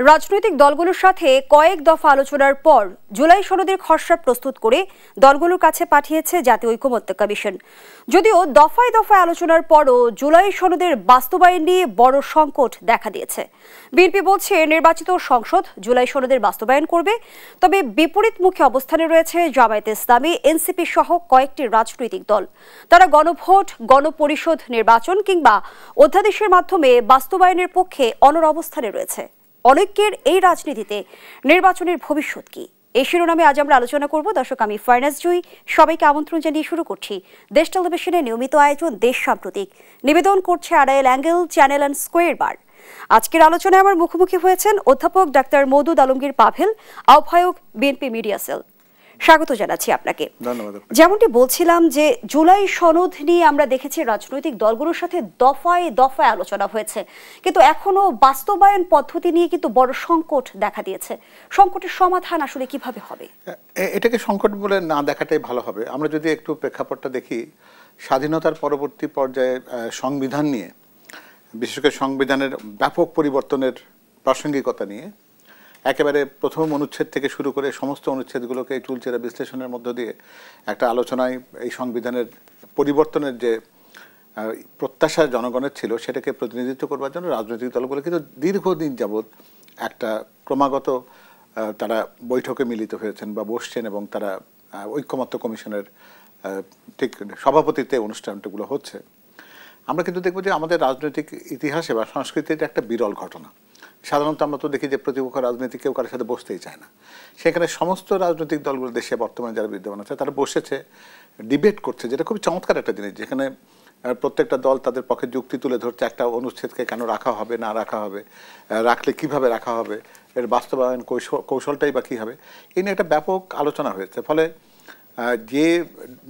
রাজনৈতিক দলগুলোর সাথে কয়েক দফা আলোচনার পর জুলাই সনদের খসড়া প্রস্তুত করে দলগুলোর কাছে পাঠিয়েছে জাতীয় ঐকমত্য কমিশন। যদিও দফায় দফায় আলোচনার পরও জুলাই সনদের বাস্তবায়ন নিয়ে বড় সংকট দেখা দিয়েছে। বিএনপি বলছে নির্বাচিত সংসদ জুলাই সনদের বাস্তবায়ন করবে, তবে বিপরীতমুখী অবস্থানে রয়েছে জামায়াতে ইসলামী, এনসিপি সহ কয়েকটি রাজনৈতিক দল। তারা গণভোট, গণপরিষদ নির্বাচন কিংবা অধ্যাদেশের মাধ্যমে বাস্তবায়নের পক্ষে অনড় অবস্থানে রয়েছে। অনেকের এই রাজনীতিতে নির্বাচনের ভবিষ্যৎ কি, এই শিরোনামে আজ আমরা আলোচনা করব। দর্শক, আমি ফারনাজ জুই, সবাইকে আমন্ত্রণ জানিয়ে শুরু করছি দেশ টেলিভিশনের নিয়মিত আয়োজন দেশ সাম্প্রতিক। নিবেদন করছে Arail angle, channel and square বার। আজকের আলোচনায় আমার মুখোমুখি হয়েছেন অধ্যাপক ডাক্তার মওদুদ আলমগীর পাভেল, আহ্বায়ক বিএনপি মিডিয়া সেল। স্বাগত জানাচ্ছি আপনাকে। ধন্যবাদ। যেমনটি বলছিলাম যে জুলাই সনদ নিয়ে আমরা দেখেছি রাজনৈতিক দলগুলোর সাথে দফায় দফায় আলোচনা হয়েছে, কিন্তু এখনো বাস্তবায়ন পদ্ধতি নিয়ে কিন্তু বড় সংকট দেখা দিয়েছে। সংকটের সমাধান আসলে কিভাবে হবে? এটাকে সংকট বলে না দেখাটাই ভালো হবে। আমরা যদি একটু প্রেক্ষাপটটা দেখি, স্বাধীনতার পরবর্তী পর্যায়ে সংবিধান নিয়ে, বিশেষ করে সংবিধানের ব্যাপক পরিবর্তনের প্রাসঙ্গিকতা নিয়ে একেবারে প্রথম অনুচ্ছেদ থেকে শুরু করে সমস্ত অনুচ্ছেদগুলোকে চুলচেরা বিশ্লেষণের মধ্য দিয়ে একটা আলোচনায় এই সংবিধানের পরিবর্তনের যে প্রত্যাশা জনগণের ছিল সেটাকে প্রতিনিধিত্ব করবার জন্য রাজনৈতিক দলগুলো কিন্তু দীর্ঘদিন যাবৎ একটা ক্রমাগত তারা বৈঠকে মিলিত হয়েছেন বা বসছেন, এবং তারা ঐকমত্য কমিশনের ঠিক সভাপতিত্বে অনুষ্ঠানগুলো হচ্ছে। আমরা কিন্তু দেখব যে আমাদের রাজনৈতিক ইতিহাসে বা সংস্কৃতির একটা বিরল ঘটনা। সাধারণত আমরা তো দেখি যে প্রতিপক্ষ রাজনীতি কেউ কারোর সাথে বসতেই চায় না। সেখানে সমস্ত রাজনৈতিক দলগুলো দেশে বর্তমানে যারা বিদ্যমান আছে তারা বসেছে, ডিবেট করছে, যেটা খুবই চমৎকার একটা জিনিস, যেখানে প্রত্যেকটা দল তাদের পক্ষে যুক্তি তুলে ধরছে একটা অনুচ্ছেদকে কেন রাখা হবে, না রাখা হবে, রাখলে কিভাবে রাখা হবে, এর বাস্তবায়ন কৌশলটাই বা কী হবে, এই নিয়ে একটা ব্যাপক আলোচনা হয়েছে। ফলে যে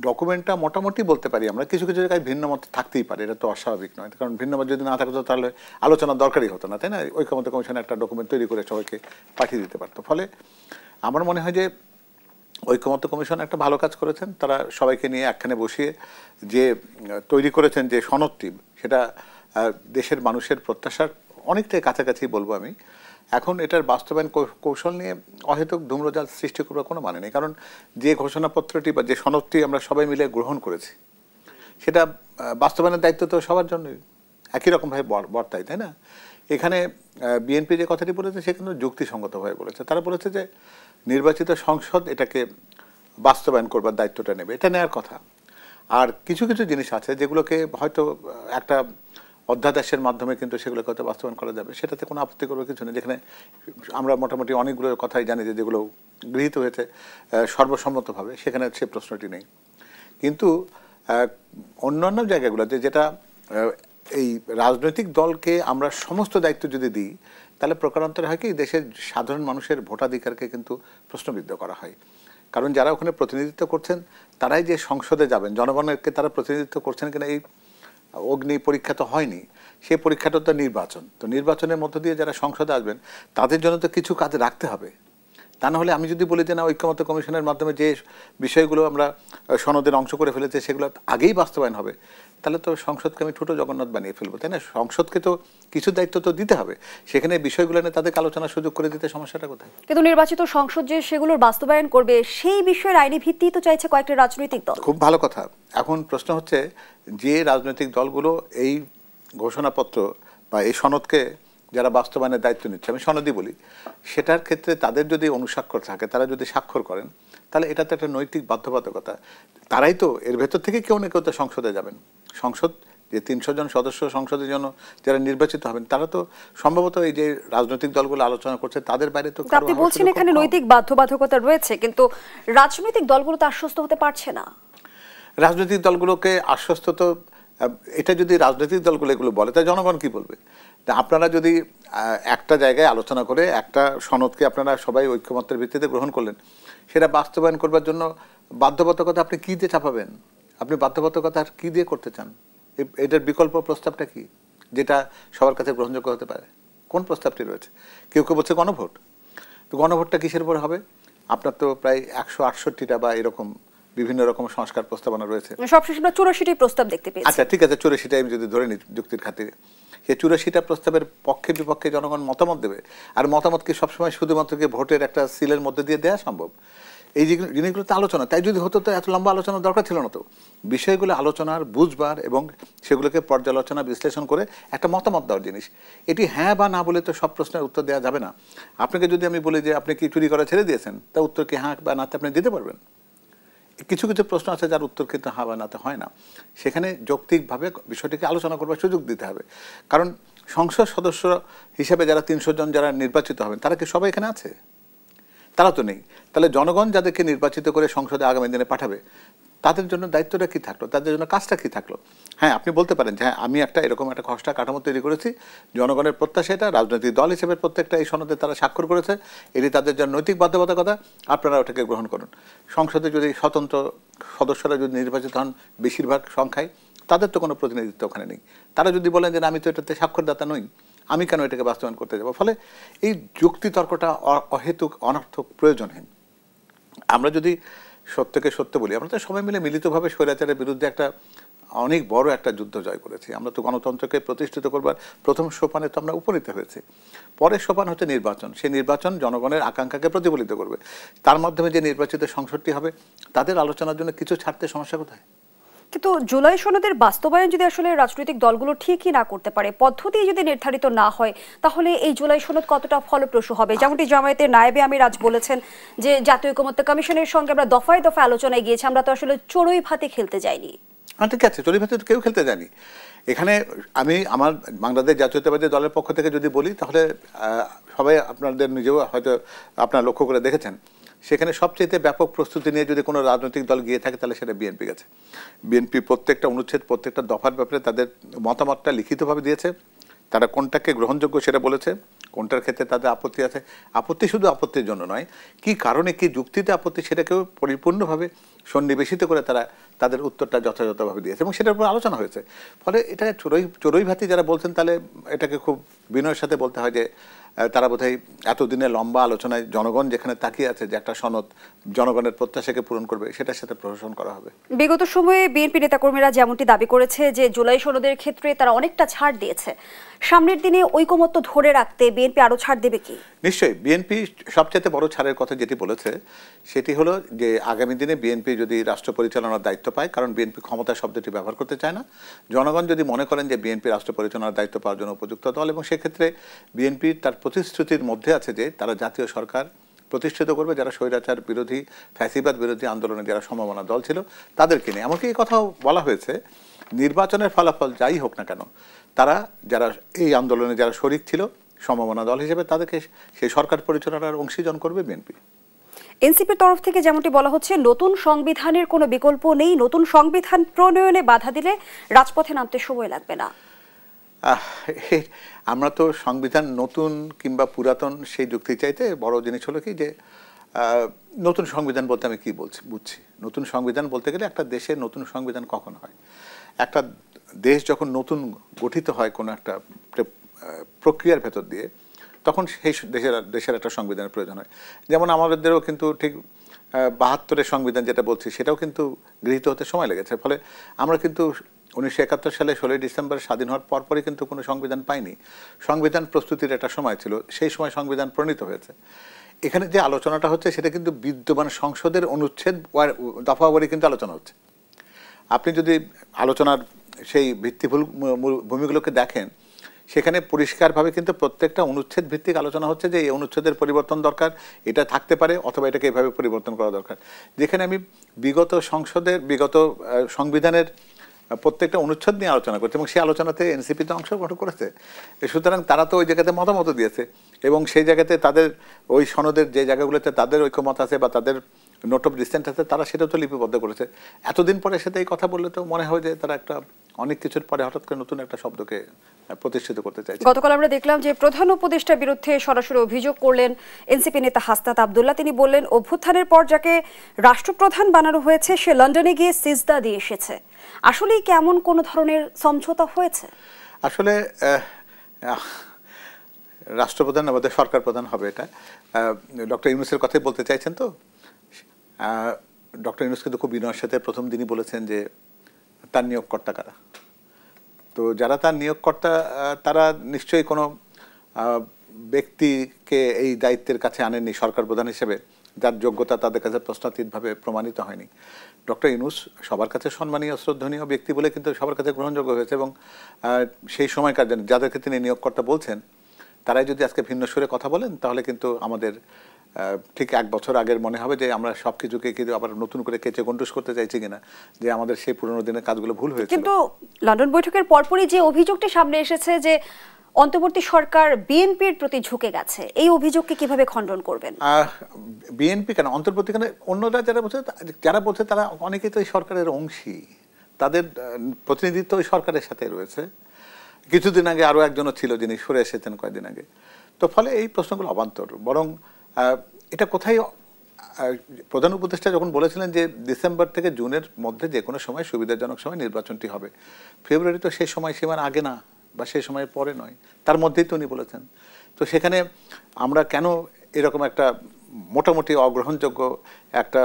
ডকুমেন্টটা মোটামুটি বলতে পারি আমরা, কিছু কিছু জায়গায় ভিন্ন মত থাকতেই পারে, এটা তো অস্বাভাবিক নয়, কারণ ভিন্ন মত যদি না থাকতো তাহলে আলোচনার দরকারই হতো না, তাই না? ঐকমত্য কমিশন একটা ডকুমেন্ট তৈরি করে সবাইকে পাঠিয়ে দিতে পারতো। ফলে আমার মনে হয় যে ঐকমত্য কমিশন একটা ভালো কাজ করেছেন। তারা সবাইকে নিয়ে একখানে বসিয়ে যে তৈরি করেছেন যে সনদটি, সেটা দেশের মানুষের প্রত্যাশার অনেকটাই কাছাকাছি বলবো আমি। এখন এটার বাস্তবায়ন কৌশল নিয়ে অহেতুক ধূম্রজাল সৃষ্টি করবার কোনো মানে নেই, কারণ যে ঘোষণাপত্রটি বা যে সনদটি আমরা সবাই মিলে গ্রহণ করেছি সেটা বাস্তবায়নের দায়িত্ব তো সবার জন্যই একই রকমভাবে বর্তায়, তাই না? এখানে বিএনপি যে কথাটি বলেছে সে কিন্তু যুক্তিসঙ্গতভাবে বলেছে। তারা বলেছে যে নির্বাচিত সংসদ এটাকে বাস্তবায়ন করবার দায়িত্বটা নেবে, এটা নেওয়ার কথা। আর কিছু কিছু জিনিস আছে যেগুলোকে হয়তো একটা অধ্যাদেশের মাধ্যমে কিন্তু সেগুলোকে হয়তো বাস্তবায়ন করা যাবে, সেটাতে কোনো আপত্তি করবার কিছু নেই। যেখানে আমরা মোটামুটি অনেকগুলো কথাই জানি যে যেগুলো গৃহীত হয়েছে সর্বসম্মতভাবে, সেখানে সে প্রশ্নটি নেই। কিন্তু অন্যান্য জায়গাগুলোতে যেটা এই রাজনৈতিক দলকে আমরা সমস্ত দায়িত্ব যদি দিই, তাহলে প্রকারান্তরে হয় কি, দেশের সাধারণ মানুষের ভোটাধিকারকে কিন্তু প্রশ্নবিদ্ধ করা হয়। কারণ যারা ওখানে প্রতিনিধিত্ব করছেন তারাই যে সংসদে যাবেন, জনগণকে তারা প্রতিনিধিত্ব করছেন কিনা এই অগ্নি পরীক্ষা তো হয়নি, সেই পরীক্ষাটা তো নির্বাচন। তো নির্বাচনের মধ্য দিয়ে যারা সংসদে আসবেন তাদের জন্য তো কিছু কাজ রাখতে হবে। তা না হলে আমি যদি বলি যে না, ঐকমত্য কমিশনের মাধ্যমে যে বিষয়গুলো আমরা সনদের অংশ করে ফেলেছি সেগুলো আগেই বাস্তবায়ন হবে, তাহলে তো সংসদকে আমি ছোটো জগন্নাথ বানিয়ে ফেলবো, তাই না? সংসদকে তো কিছু দায়িত্ব তো দিতে হবে, সেখানে বিষয়গুলো নিয়ে তাদেরকে আলোচনার সুযোগ করে দিতে সমস্যাটা কোথায়? কিন্তু নির্বাচিত সংসদ যে সেগুলোর বাস্তবায়ন করবে সেই বিষয়ের আইনি ভিত্তি তো চাইছে কয়েকটি রাজনৈতিক দল। খুব ভালো কথা। এখন প্রশ্ন হচ্ছে যে রাজনৈতিক দলগুলো এই ঘোষণাপত্র বা এই সনদকে যারা বাস্তবায়নের দায়িত্ব নিচ্ছে, আমি সনদই বলি, সেটার ক্ষেত্রে তাদের যদি অনুস্বাক্ষর থাকে, তারা যদি স্বাক্ষর করেন, তাহলে এটা তো একটা নৈতিক বাধ্যবাধকতা। তারাই তো এর ভেতর থেকে কেউ না কেউ তো সংসদে যাবেন। সংসদ যে 300 জন সদস্য সংসদের জন্য যারা নির্বাচিত হবেন, তারা তো সম্ভবত এই যে রাজনৈতিক দলগুলো আলোচনা করছে তাদের বাইরে তো। আপনি বলছেন এখানে নৈতিক বাধ্যবাধকতা রয়েছে, কিন্তু রাজনৈতিক দলগুলো তো আশ্বস্ত হতে পারছে না। রাজনৈতিক দলগুলোকে আশ্বস্ত তো, এটা যদি রাজনৈতিক দলগুলো এগুলো বলে তাই জনগণ কি বলবে? আপনারা যদি একটা জায়গায় আলোচনা করে একটা সনদকে আপনারা সবাই ঐক্যমত্যের ভিত্তিতে গ্রহণ করলেন, সেটা বাস্তবায়ন করবার জন্য বাধ্যবাধকতা আপনি কী দিয়ে চাপাবেন? আপনি বাধ্যবাধকতা কী দিয়ে করতে চান? এটার বিকল্প প্রস্তাবটা কি যেটা সবার কাছে গ্রহণযোগ্য হতে পারে? কোন প্রস্তাবটি রয়েছে? কেউ কেউ বলছে গণভোট। তো গণভোটটা কিসের উপর হবে? আপনার তো প্রায় 168টা বা এরকম বিভিন্ন রকম সংস্কার প্রস্তাবনা রয়েছে। সবশেষে আমরা 84টি প্রস্তাব দেখতে পেয়েছি। আচ্ছা ঠিক আছে, 84টা আমি যদি ধরে নিই যুক্তির খাতিরে, সেই 84টা প্রস্তাবের পক্ষে বিপক্ষে জনগণ মতামত দেবে। আর মতামত কি সবসময় শুধুমাত্র কি ভোটের একটা সিলের মধ্যে দিয়ে দেওয়া সম্ভব? এই জিনিসগুলোতে আলোচনা, তাই যদি হতো তো এত লম্বা আলোচনার দরকার ছিল না। তো বিষয়গুলো আলোচনার, বুঝবার এবং সেগুলোকে পর্যালোচনা বিশ্লেষণ করে একটা মতামত দেওয়ার জিনিস। এটি হ্যাঁ বা না বলে তো সব প্রশ্নের উত্তর দেওয়া যাবে না। আপনাকে যদি আমি বলি যে আপনি কি চুরি করা ছেড়ে দিয়েছেন, তা উত্তর কি হ্যাঁ বা নাতে আপনি দিতে পারবেন? কিছু কিছু প্রশ্ন আছে যার উত্তর কিন্তু হ্যাঁ বা নাতে হয় না। সেখানে যৌক্তিকভাবে বিষয়টিকে আলোচনা করবার সুযোগ দিতে হবে। কারণ সংসদ সদস্য হিসেবে যারা 300 জন যারা নির্বাচিত হবেন, তারা কি সবাই এখানে আছে? তারা তো নেই। তাহলে জনগণ যাদেরকে নির্বাচিত করে সংসদে আগামী দিনে পাঠাবে, তাদের জন্য দায়িত্বটা কী থাকলো, তাদের জন্য কাজটা কী থাকলো? হ্যাঁ, আপনি বলতে পারেন যে হ্যাঁ আমি এরকম একটা খসড়া কাঠামো তৈরি করেছি, জনগণের প্রত্যাশা এটা, রাজনৈতিক দল হিসেবে প্রত্যেকটা এই সনদে তারা স্বাক্ষর করেছে, এটি তাদের জন্য নৈতিক বাধ্যবাধকতা, আপনারা ওটাকে গ্রহণ করুন। সংসদে যদি স্বতন্ত্র সদস্যরা যদি নির্বাচিত হন বেশিরভাগ সংখ্যায়, তাদের তো কোনো প্রতিনিধিত্ব ওখানে নেই। তারা যদি বলেন যে আমি তো এটাতে স্বাক্ষরদাতা নই, আমি কেন এটাকে বাস্তবায়ন করতে যাব? ফলে এই যুক্তিতর্কটা অহেতুক, অনর্থক, প্রয়োজনহীন। আমরা যদি সত্যকে সত্য বলি, আমরা তো সবাই মিলে মিলিতভাবে স্বৈরাচারের বিরুদ্ধে একটা অনেক বড় একটা যুদ্ধ জয় করেছি। আমরা তো গণতন্ত্রকে প্রতিষ্ঠিত করবার প্রথম সোপানে তো আমরা উপনীত হয়েছি। পরের সোপান হচ্ছে নির্বাচন। সেই নির্বাচন জনগণের আকাঙ্ক্ষাকে প্রতিফলিত করবে। তার মাধ্যমে যে নির্বাচিত সংসদটি হবে, তাদের আলোচনার জন্য কিছু ছাড়তে সমস্যা কোথায়? কিন্তু জুলাই সনদের বাস্তবায়ন যদি আসলে রাজনৈতিক দলগুলো ঠিকই না করতে পারে, পদ্ধতি যদি নির্ধারিত না হয়, তাহলে এই জুলাই সনদ কতটা ফলপ্রসূ হবে? যেমনটি জামায়াতের নায়েবে আমির আজ বলেছেন যে জাতীয় ঐকমত্য কমিশনের সঙ্গে আমরা দফায় দফায় আলোচনায় গিয়েছি, আমরা তো আসলে চড়ুই ভাতে খেলতে যাইনি। ঠিক আছে, চড়ুই ভাতে তো কেউ খেলতে যায়নি। এখানে আমি আমার বাংলাদেশ জাতীয়তাবাদী দলের পক্ষ থেকে যদি বলি, তাহলে সবাই আপনাদের নিজেও হয়তো আপনারা লক্ষ্য করে দেখেছেন, সেখানে সবচেয়ে ব্যাপক প্রস্তুতি নিয়ে যদি কোনো রাজনৈতিক দল গিয়ে থাকে, তাহলে সেটা বিএনপি গেছে। বিএনপি প্রত্যেকটা অনুচ্ছেদ, প্রত্যেকটা দফার ব্যাপারে তাদের মতামতটা লিখিতভাবে দিয়েছে। তারা কোনটাকে গ্রহণযোগ্য সেটা বলেছে, কোনটার ক্ষেত্রে তাদের আপত্তি আছে। আপত্তি শুধু আপত্তির জন্য নয়, কি কারণে, কি যুক্তিতে আপত্তি, সেটাকেও পরিপূর্ণভাবে সন্নিবেশিত করে তারা তাদের উত্তরটা যথাযথভাবে দিয়েছে এবং সেটার উপর আলোচনা হয়েছে। ফলে এটা চড়ুই ভাতি যারা বলছেন, তাহলে এটাকে খুব বিনয়ের সাথে বলতে হয় যে তারা বোধহয় এতদিনের লম্বা আলোচনায় জনগণ যেখানে তাকিয়ে আছে যে একটা সনদ জনগণের প্রত্যাশাকে পূরণ করবে, সেটার সাথে প্রশাসন করা হবে। বিগত সময়ে বিএনপি নেতাকর্মীরা যেমনটি দাবি করেছে যে জুলাই সনদের ক্ষেত্রে তারা অনেকটা ছাড় দিয়েছে, সামনের দিনে ঐকমত্য ধরে রাখতে বিএনপি আরো ছাড় দেবে কি? নিশ্চয়ই। বিএনপি সবচেয়ে বড় ছাড়ের কথা যেটি বলেছে, সেটি হলো যে আগামী দিনে বিএনপি যদি রাষ্ট্র পরিচালনার দায়িত্ব পায়, কারণ বিএনপি ক্ষমতা শব্দটি ব্যবহার করতে চায় না, জনগণ যদি মনে করেন যে বিএনপি রাষ্ট্র পরিচালনার দায়িত্ব পাওয়ার জন্য উপযুক্ত দল, এবং সেক্ষেত্রে বিএনপি তার প্রতিশ্রুতির মধ্যে আছে যে তারা জাতীয় সরকার প্রতিষ্ঠিত করবে, যারা স্বৈরাচার বিরোধী, ফ্যাসিবাদ বিরোধী আন্দোলনে যারা সম্ভাবনা দল ছিল তাদেরকে নিয়ে। এমনকি এই কথাও বলা হয়েছে, নির্বাচনের ফলাফল যাই হোক না কেন, তারা যারা এই আন্দোলনে যারা শরিক ছিল সম্ভাবনা দল হিসেবে, তাদেরকে সেই সরকার পরিচালনার অংশীজন করবে বিএনপি। এনসিপির তরফ থেকে যেমনটি বলা হচ্ছে, নতুন সংবিধানের কোনো বিকল্প নেই, নতুন সংবিধান প্রণয়নে বাধা দিলে রাজপথে নামতে সময় লাগবে না। আমরা তো সংবিধান নতুন কিংবা পুরাতন সেই যুক্তি চাইতে বড় জিনিস হলো কি যে নতুন সংবিধান বলতে আমি কি বুঝছি। নতুন সংবিধান বলতে গেলে একটা দেশের নতুন সংবিধান কখন হয়? একটা দেশ যখন নতুন গঠিত হয় কোনো একটা প্রক্রিয়ার ভেতর দিয়ে, তখন সেই দেশের একটা সংবিধানের প্রয়োজন হয়। যেমন আমাদেরও কিন্তু ঠিক ৭২-এর সংবিধান যেটা বলছি, সেটাও কিন্তু গৃহীত হতে সময় লেগেছে। ফলে আমরা কিন্তু 1971 সালে 16 ডিসেম্বর স্বাধীন হওয়ার পরপরই কিন্তু কোনো সংবিধান পাইনি। সংবিধান প্রস্তুতির একটা সময় ছিল, সেই সময় সংবিধান প্রণীত হয়েছে। এখানে যে আলোচনাটা হচ্ছে সেটা কিন্তু বিদ্যমান সংসদের অনুচ্ছেদ দফাওয়ারি কিন্তু আলোচনা হচ্ছে। আপনি যদি আলোচনার সেই ভিত্তিভূমিগুলোকে দেখেন, সেখানে পরিষ্কারভাবে কিন্তু প্রত্যেকটা অনুচ্ছেদ ভিত্তিক আলোচনা হচ্ছে যে এই অনুচ্ছেদের পরিবর্তন দরকার, এটা থাকতে পারে, অথবা এটাকে এভাবে পরিবর্তন করা দরকার। যেখানে আমি বিগত সংবিধানের প্রত্যেকটা অনুচ্ছেদ নিয়ে আলোচনা করছে এবং সেই আলোচনাতে এনসিপি তো অংশগ্রহণ করেছে। সুতরাং তারা তো ওই জায়গাতে মতামত দিয়েছে এবং সেই জায়গাতে তাদের ওই সনদের যে জায়গাগুলোতে তাদের ঐক্যমত আছে বা তাদের নোট অফ ডিসেন্ট আছে, তারা সেটাও তো লিপিবদ্ধ করেছে। এতদিন পরে সাথে এই কথা বললে তো মনে হয় যে তারা একটা অনেক কিছুর পরে হঠাৎ করে নতুন একটা শব্দকে প্রতিষ্ঠিত করতে চাইছে। গতকাল আমরা দেখলাম যে প্রধান উপদেষ্টার বিরুদ্ধে সরাসরি অভিযোগ করলেন এনসিপি নেতা হাসনাত আব্দুল্লাহ। তিনি বললেন, অভ্যুত্থানের পর যাকে রাষ্ট্রপ্রধান বানানো হয়েছে সে লন্ডনে গিয়ে সিজদা দিয়ে এসেছে। আসলেই কেমন কোন ধরনের সমঝোতা হয়েছে? আসলে রাষ্ট্রপ্রধান আমাদের সরকার প্রধান হবে, এটা ডক্টর ইউনূসের কথাই বলতে চাইছেন। তো ডক্টর ইউনূস কিন্তু খুব বিনয়ের সাথে প্রথম দিনই বলেছেন যে তার নিয়োগকর্তা কারা। তো যারা তার নিয়োগকর্তা তারা নিশ্চয়ই কোনো ব্যক্তিকে এই দায়িত্বের কাছে আনেননি সরকার প্রধান হিসেবে যার যোগ্যতা তাদের কাছে প্রশ্নাতীতভাবে প্রমাণিত হয়নি। ডক্টর ইউনূস সবার কাছে সম্মানীয় শ্রদ্ধনীয় ব্যক্তি বলে কিন্তু সবার কাছে গ্রহণযোগ্য হয়েছে, এবং সেই সময়কার যাদেরকে তিনি নিয়োগকর্তা বলছেন তারাই যদি আজকে ভিন্ন সুরে কথা বলেন তাহলে কিন্তু আমাদের ঠিক 1 বছর আগের মনে হবে যে আমরা সব কিছুকে কিন্তু আবার নতুন করে কেচে গন্ডুস করতে চাইছি কিনা, যে আমাদের সেই পুরনো দিনের কাজগুলো ভুল হয়েছে। কিন্তু লন্ডন বৈঠকের পরপরই যে অভিযোগটি সামনে এসেছে যে অন্তর্বর্তী সরকার বিএনপির প্রতি ঝুঁকে গেছে, এই অভিযোগকে কিভাবে খণ্ডন করবেন? বিএনপি কেন, অন্তর্বর্তী কেন, অন্যরা যারা বলছে তারা অনেকেই তো এই সরকারের অংশী, তাদের প্রতিনিধিত্ব ওই সরকারের সাথে রয়েছে। কিছুদিন আগে আরও একজনও ছিল যিনি সরে এসেছেন কয়েকদিন আগে। তো ফলে এই প্রশ্নগুলো অবান্তর। বরং এটা কোথায় প্রধান উপদেষ্টা যখন বলেছিলেন যে ডিসেম্বর থেকে জুনের মধ্যে যে কোনো সময় সুবিধাজনক সময় নির্বাচনটি হবে, ফেব্রুয়ারি তো সেই সময় সীমার আগে না বা সেই সময়ের পরে নয়, তার মধ্যেই তো উনি বলেছেন। তো সেখানে আমরা কেন এরকম একটা মোটামুটি অগ্রহণযোগ্য একটা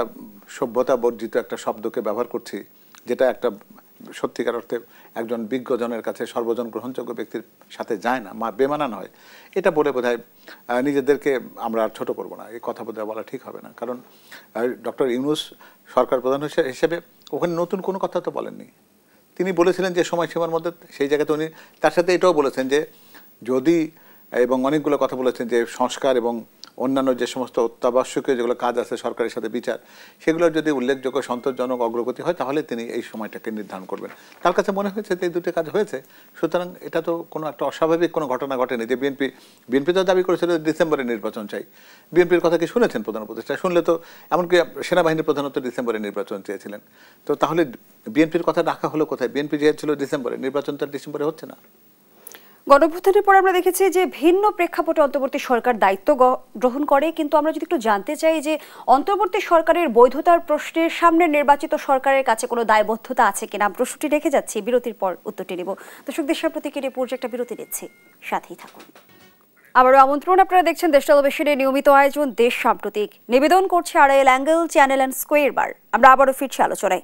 সভ্যতা বর্জিত একটা শব্দকে ব্যবহার করছি, যেটা একটা সত্যিকার অর্থে একজন বিজ্ঞজনের কাছে সর্বজন গ্রহণযোগ্য ব্যক্তির সাথে যায় না, বেমানান হয়, এটা বলে বোধহয় নিজেদেরকে আমরা আর ছোট করবো না, এই কথা বোধহয় বলা ঠিক হবে না। কারণ ডক্টর ইউনূস সরকার প্রধান হিসেবে ওখানে নতুন কোনো কথা তো বলেননি। তিনি বলেছিলেন যে সময়সীমার মধ্যে, সেই জায়গাতে উনি তার সাথে এটাও বলেছেন যে যদি, এবং অনেকগুলো কথা বলেছেন যে সংস্কার এবং অন্যান্য যে সমস্ত অত্যাবশ্যকীয় যেগুলো কাজ আছে সরকারের সাথে বিচার, সেগুলোর যদি উল্লেখযোগ্য সন্তোষজনক অগ্রগতি হয় তাহলে তিনি এই সময়টাকে নির্ধারণ করবেন। তার কাছে মনে হয়েছে যে এই দুটি কাজ হয়েছে, সুতরাং এটা তো কোনো একটা অস্বাভাবিক কোনো ঘটনা ঘটেনি যে বিএনপি তো দাবি করেছিল ডিসেম্বরে নির্বাচন চাই। বিএনপির কথা কি শুনেছেন প্রধান উপদেষ্টা? শুনলে তো, এমনকি সেনাবাহিনীর প্রধানত ডিসেম্বরে নির্বাচন চেয়েছিলেন। তো তাহলে বিএনপির কথা রাখা হলো কোথায়? বিএনপি চেয়েছিল ডিসেম্বরে, নির্বাচন তো ডিসেম্বরে হচ্ছে না। গণঅভ্যুত্থানের পর আমরা দেখেছি যে ভিন্ন প্রেক্ষাপটে অন্তর্বর্তী সরকার দায়িত্ব গ্রহণ করে, কিন্তু আমরা যদি একটু জানতে চাই যে অন্তর্বর্তী সরকারের বৈধতার প্রশ্নের সামনে নির্বাচিত সরকারের কাছে কোনো দায়বদ্ধতা আছে কিনা, প্রশ্নটি রেখে যাচ্ছি, বিরতির পর উত্তরটি নেব। দর্শকদের সাম্প্রতিক রিপোর্টে একটা বিরতি নিচ্ছি, সাথেই থাকুন। আবারও আমন্ত্রণ, আপনারা দেখছেন দেশ টেলিভিশনের নিয়মিত আয়োজন দেশ সাম্প্রতিক, নিবেদন করছে Arail angle channel and square বার। আমরা আবারও ফিরছি আলোচনায়।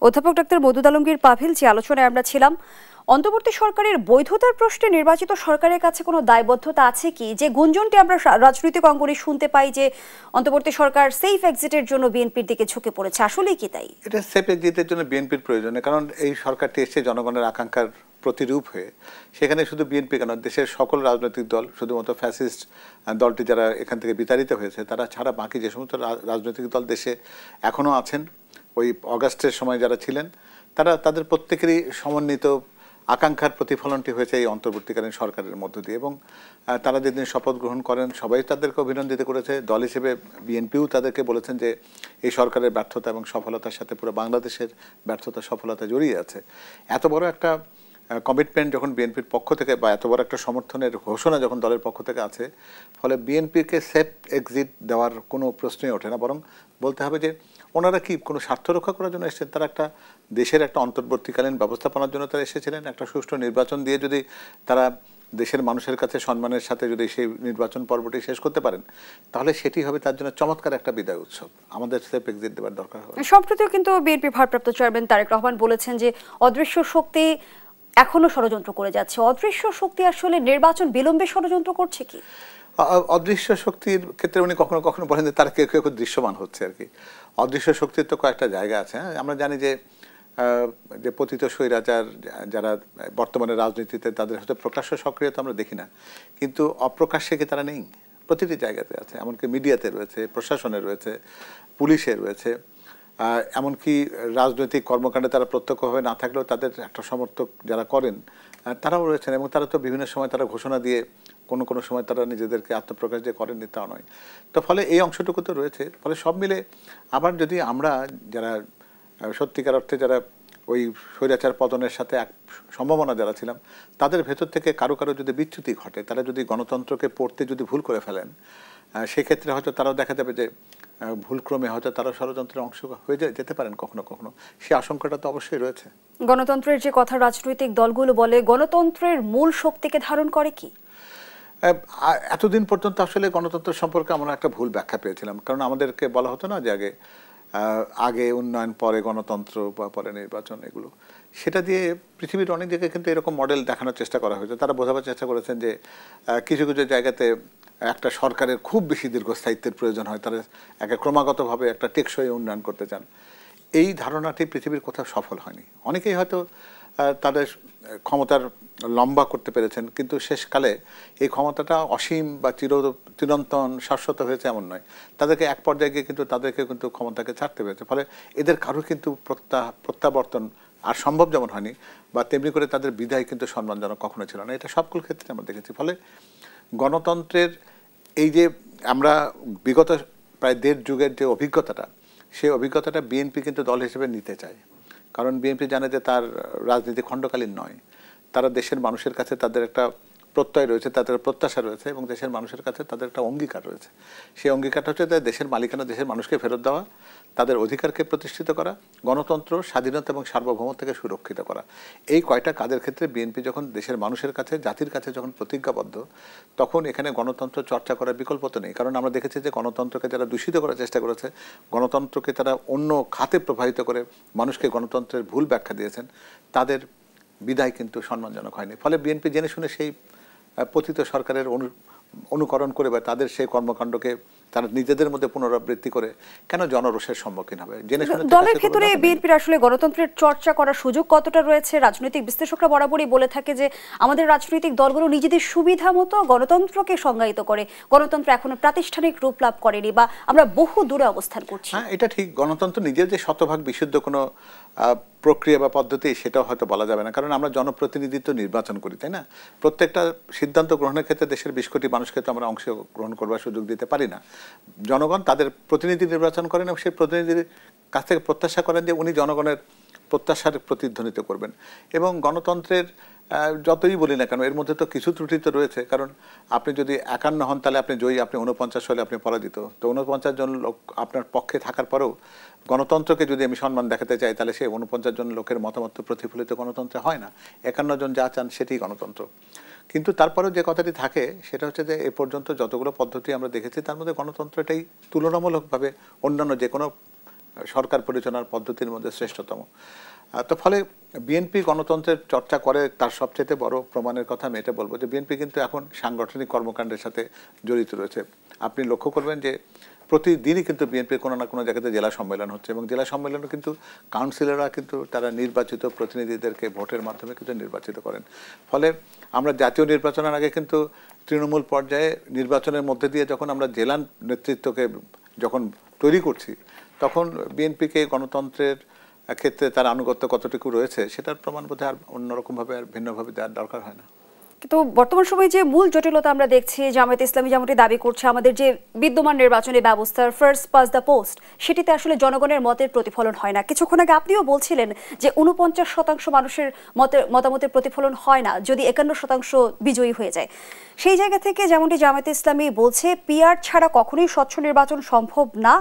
অধ্যাপক ডক্টর মওদুদ আলমগীর পাভিল, যে আলোচনায় আমরা ছিলাম, অন্তর্বর্তী সরকারের বৈধতার প্রশ্নে নির্বাচিত সরকারের কাছে কোনো দায়বদ্ধতা আছে কি? যে গুঞ্জনটি আমরা রাজনৈতিক অঙ্গনে শুনতে পাই যে অন্তর্বর্তী সরকার সেফ এক্সিটের জন্য বিএনপির দিকে ঝুঁকে পড়েছে, আসলেই কি তাই? এটা সেফ এক্সিটের জন্য বিএনপির প্রয়োজনে, কারণ এই সরকারটি এসে জনগণের আকাঙ্ক্ষার প্রতিরূপ হয়ে, সেখানে শুধু বিএনপি কেন, দেশের সকল রাজনৈতিক দল, শুধুমাত্র ফ্যাসিস্ট দলটি যারা এখান থেকে বিতাড়িত হয়েছে তারা ছাড়া বাকি যে সমস্ত রাজনৈতিক দল দেশে এখনও আছেন, ওই অগাস্টের সময় যারা ছিলেন, তাদের প্রত্যেকেরই সমন্বিত আকাঙ্ক্ষার প্রতিফলনটি হয়েছে এই অন্তর্বর্তীকালীন সরকারের মধ্য দিয়ে। এবং তারা যেদিন শপথ গ্রহণ করেন সবাই তাদেরকে অভিনন্দিত করেছে। দল হিসেবে বিএনপিও তাদেরকে বলেছেন যে এই সরকারের ব্যর্থতা এবং সফলতার সাথে পুরো বাংলাদেশের ব্যর্থতা সফলতা জড়িয়ে আছে। এত বড় একটা কমিটমেন্ট যখন বিএনপির পক্ষ থেকে, বা এত বড় একটা সমর্থনের ঘোষণা যখন দলের পক্ষ থেকে আছে, ফলে বিএনপিকে সেফ এক্সিট দেওয়ার কোনো প্রশ্নই ওঠে না। বরং বলতে হবে যে ওনারা কি কোনো স্বার্থ রক্ষা করার জন্য এসেছেন? তারা একটা দেশের একটা অন্তর্বর্তীকালীন ব্যবস্থাপনার জন্য তারা এসেছিলেন। একটা সুষ্ঠু নির্বাচন দিয়ে যদি তারা দেশের মানুষের কাছে সম্মানের সাথে যদি সেই নির্বাচন পর্বটি শেষ করতে পারেন, তাহলে সেটি হবে তার জন্য চমৎকার একটা বিদায় উৎসব। আমাদের সেফ এক্সিট দেওয়ার দরকার হবে। সম্প্রতিও কিন্তু বিএনপি ভারপ্রাপ্ত চেয়ারম্যান তারেক রহমান বলেছেন যে অদৃশ্য শক্তি এখনো ষড়যন্ত্র করে যাচ্ছে। অদৃশ্য শক্তি আসলে নির্বাচন বিলম্বে ষড়যন্ত্র করছে কি? অদৃশ্য শক্তির ক্ষেত্রে উনি কখনো কখনো বলেন যে তারা কেউ কেউ দৃশ্যমান হচ্ছে আর কি। অদৃশ্য শক্তির তো কয়েকটা জায়গা আছে। আমরা জানি যে পতিত স্বৈরাচার যারা বর্তমানে রাজনীতিতে, তাদের হয়তো প্রকাশ্য সক্রিয়তা আমরা দেখি না, কিন্তু অপ্রকাশ্যে কি তারা নেই? প্রতিটি জায়গাতে আছে, এমনকি মিডিয়াতে রয়েছে, প্রশাসনে রয়েছে, পুলিশে রয়েছে, এমনকি রাজনৈতিক কর্মকাণ্ডে তারা প্রত্যক্ষভাবে না থাকলেও তাদের একটা সমর্থক যারা করেন তারাও রয়েছেন। এবং তারা তো বিভিন্ন সময় তারা ঘোষণা দিয়ে কোনো কোনো সময় তারা নিজেদেরকে আত্মপ্রকাশ যে করেননি তা নয়। তো ফলে এই অংশটুকু তো রয়েছে। ফলে সব মিলে আবার যদি আমরা যারা সত্যিকার অর্থে যারা ওই স্বৈরাচার পতনের সাথে এক সম্ভাবনা যারা ছিলাম, তাদের ভেতর থেকে কারো কারো যদি বিচ্যুতি ঘটে, তারা যদি গণতন্ত্রকে পড়তে যদি ভুল করে ফেলেন, সেক্ষেত্রে হয়তো তারাও দেখা যাবে যে ভুলক্রমে হয়তো তারা ষড়যন্ত্রের অংশ হয়ে যেতে পারেন কখনো কখনো। সে আশঙ্কাটা তো অবশ্যই রয়েছে। গণতন্ত্রের যে কথা রাজনৈতিক দলগুলো বলে, গণতন্ত্রের মূল শক্তিকে ধারণ করে কি? এতদিন পর্যন্ত আসলে গণতন্ত্র সম্পর্কে আমরা একটা ভুল ব্যাখ্যা পেয়েছিলাম। কারণ আমাদেরকে বলা হতো না যে আগে আগে উন্নয়ন পরে গণতন্ত্র বা পরে নির্বাচন, এগুলো সেটা দিয়ে পৃথিবীর অনেক জায়গায় কিন্তু এরকম মডেল দেখানোর চেষ্টা করা হয়েছে। তারা বোঝাবার চেষ্টা করেছেন যে কিছু কিছু জায়গাতে একটা সরকারের খুব বেশি দীর্ঘস্থায়িত্বের প্রয়োজন হয়, তারা ক্রমাগতভাবে একটা টেকসই উন্নয়ন করতে চান। এই ধারণাটি পৃথিবীর কোথাও সফল হয়নি। অনেকেই হয়তো তাদের ক্ষমতার লম্বা করতে পেরেছেন, কিন্তু শেষকালে এই ক্ষমতাটা অসীম বা চিরন্তন শাশ্বত হয়েছে এমন নয়। তাদেরকে এক পর্যায়ে গিয়ে কিন্তু তাদেরকে কিন্তু ক্ষমতাকে ছাড়তে হয়েছে। ফলে এদের কারো কিন্তু প্রত্যাবর্তন আর সম্ভব যেমন হয়নি, বা তেমনি করে তাদের বিদায় কিন্তু সম্মানজনক কখনো ছিল না। এটা সকল ক্ষেত্রে আমরা দেখেছি। ফলে গণতন্ত্রের এই যে আমরা বিগত প্রায় ১.৫ যুগের যে অভিজ্ঞতাটা, সেই অভিজ্ঞতাটা বিএনপি কিন্তু দল হিসেবে নিতে চায়। কারণ বিএনপি জানে যে তার রাজনীতি খণ্ডকালীন নয়। তারা দেশের মানুষের কাছে তাদের একটা প্রত্যয় রয়েছে, তাদের প্রত্যাশা রয়েছে, এবং দেশের মানুষের কাছে তাদের একটা অঙ্গীকার রয়েছে। সেই অঙ্গীকারটা হচ্ছে দেশের মালিকানা দেশের মানুষকে ফেরত দেওয়া, তাদের অধিকারকে প্রতিষ্ঠিত করা, গণতন্ত্র, স্বাধীনতা এবং সার্বভৌমত্বকে সুরক্ষিত করা। এই কয়টা কাজের ক্ষেত্রে বিএনপি যখন দেশের মানুষের কাছে, জাতির কাছে যখন প্রতিজ্ঞাবদ্ধ, তখন এখানে গণতন্ত্র চর্চা করার বিকল্প তো নেই। কারণ আমরা দেখেছি যে গণতন্ত্রকে যারা দূষিত করার চেষ্টা করেছে, গণতন্ত্রকে তারা অন্য খাতে প্রবাহিত করে মানুষকে গণতন্ত্রের ভুল ব্যাখ্যা দিয়েছেন, তাদের বিদায় কিন্তু সম্মানজনক হয়নি। ফলে বিএনপি জেনে শুনে সেই পতিত সরকারের অনুকরণ করে বা তাদের সেই কর্মকাণ্ডকে তারা নিজেদের মধ্যে পুনরাবৃত্তি করে কেন জনরোষের সম্মুখীন হবে? দলের ক্ষেত্রে বিএনপির আসলে গণতন্ত্রের চর্চা করার সুযোগ কতটা রয়েছে? রাজনৈতিক বিশ্লেষকরা বরাবরই বলে থাকে যে আমাদের রাজনৈতিক দলগুলো নিজেদের সুবিধা মতো গণতন্ত্রকে সংজ্ঞায়িত করে, গণতন্ত্র এখনো প্রাতিষ্ঠানিক রূপ লাভ করেনি বা আমরা বহু দূরে অবস্থান করছি। হ্যাঁ, এটা ঠিক। গণতন্ত্র নিজের যে শতভাগ বিশুদ্ধ কোনো প্রক্রিয়া বা পদ্ধতি, সেটাও হয়তো বলা যাবে না। কারণ আমরা জনপ্রতিনিধিত্ব নির্বাচন করি, তাই না? প্রত্যেকটা সিদ্ধান্ত গ্রহণের ক্ষেত্রে দেশের ২০ কোটি মানুষকে তো আমরা অংশগ্রহণ করবার সুযোগ দিতে পারি না। জনগণ তাদের প্রতিনিধি নির্বাচন করেন এবং সেই প্রতিনিধির কাছ থেকে প্রত্যাশা করেন যে উনি জনগণের প্রত্যাশার প্রতিধ্বনিত করবেন। এবং গণতন্ত্রের যতই বলি না কেন, এর মধ্যে তো কিছু ত্রুটি তো রয়েছে। কারণ আপনি যদি ৫১ হন তাহলে আপনি জয়ী, আপনি ৪৯ হলে আপনি পরাজিত। তো ৪৯ জন লোক আপনার পক্ষে থাকার পরেও গণতন্ত্রকে যদি আমি সম্মান দেখাতে চাই, তাহলে সেই ৪৯ জন লোকের মতামত প্রতিফলিত গণতন্ত্রে হয় না। ৫১ জন যা চান সেটাই গণতন্ত্র। কিন্তু তারপরেও যে কথাটি থাকে সেটা হচ্ছে যে এ পর্যন্ত যতগুলো পদ্ধতি আমরা দেখেছি, তার মধ্যে গণতন্ত্রটাই তুলনামূলকভাবে অন্যান্য যে কোনো সরকার পরিচালনার পদ্ধতির মধ্যে শ্রেষ্ঠতম। তো ফলে বিএনপি গণতন্ত্রের চর্চা করে, তার সবচেয়ে বড় প্রমাণের কথা আমি এটা বলবো যে বিএনপি কিন্তু এখন সাংগঠনিক কর্মকাণ্ডের সাথে জড়িত রয়েছে। আপনি লক্ষ্য করবেন যে প্রতিদিনই কিন্তু বিএনপির কোনো না কোনো জায়গাতে জেলা সম্মেলন হচ্ছে, এবং জেলা সম্মেলনে কিন্তু কাউন্সিলররা কিন্তু তারা নির্বাচিত প্রতিনিধিদেরকে ভোটের মাধ্যমে কিন্তু নির্বাচিত করেন। ফলে আমরা জাতীয় নির্বাচনের আগে কিন্তু তৃণমূল পর্যায়ে নির্বাচনের মধ্যে দিয়ে যখন আমরা জেলা নেতৃত্বকে যখন তৈরি করছি, তখন বিএনপিকে গণতন্ত্রের ক্ষেত্রে তার আনুগত্য কতটুকু রয়েছে সেটার প্রমাণ বোধহয় আর অন্যরকমভাবে আর ভিন্নভাবে দেওয়ার দরকার হয় না। কিন্তু বর্তমান সময়ে যে মূল জটিলতা আমরা দেখছি, জামায়াতে ইসলামী যেমনটি দাবি করছে আমাদের যে বিদ্যমান নির্বাচনী ব্যবস্থার ফার্স্ট পাস দ্য পোস্ট, সেটিতে আসলে জনগণের মতের প্রতিফলন হয় না। কিছুক্ষণ আগে আপনিও বলছিলেন যে ৪৯% মানুষের মতামতের প্রতিফলন হয় না যদি ৫১% বিজয়ী হয়ে যায়। সেই জায়গা থেকে যেমনটি জামায়াতে ইসলামী বলছে, পিআর ছাড়া কখনোই স্বচ্ছ নির্বাচন সম্ভব না।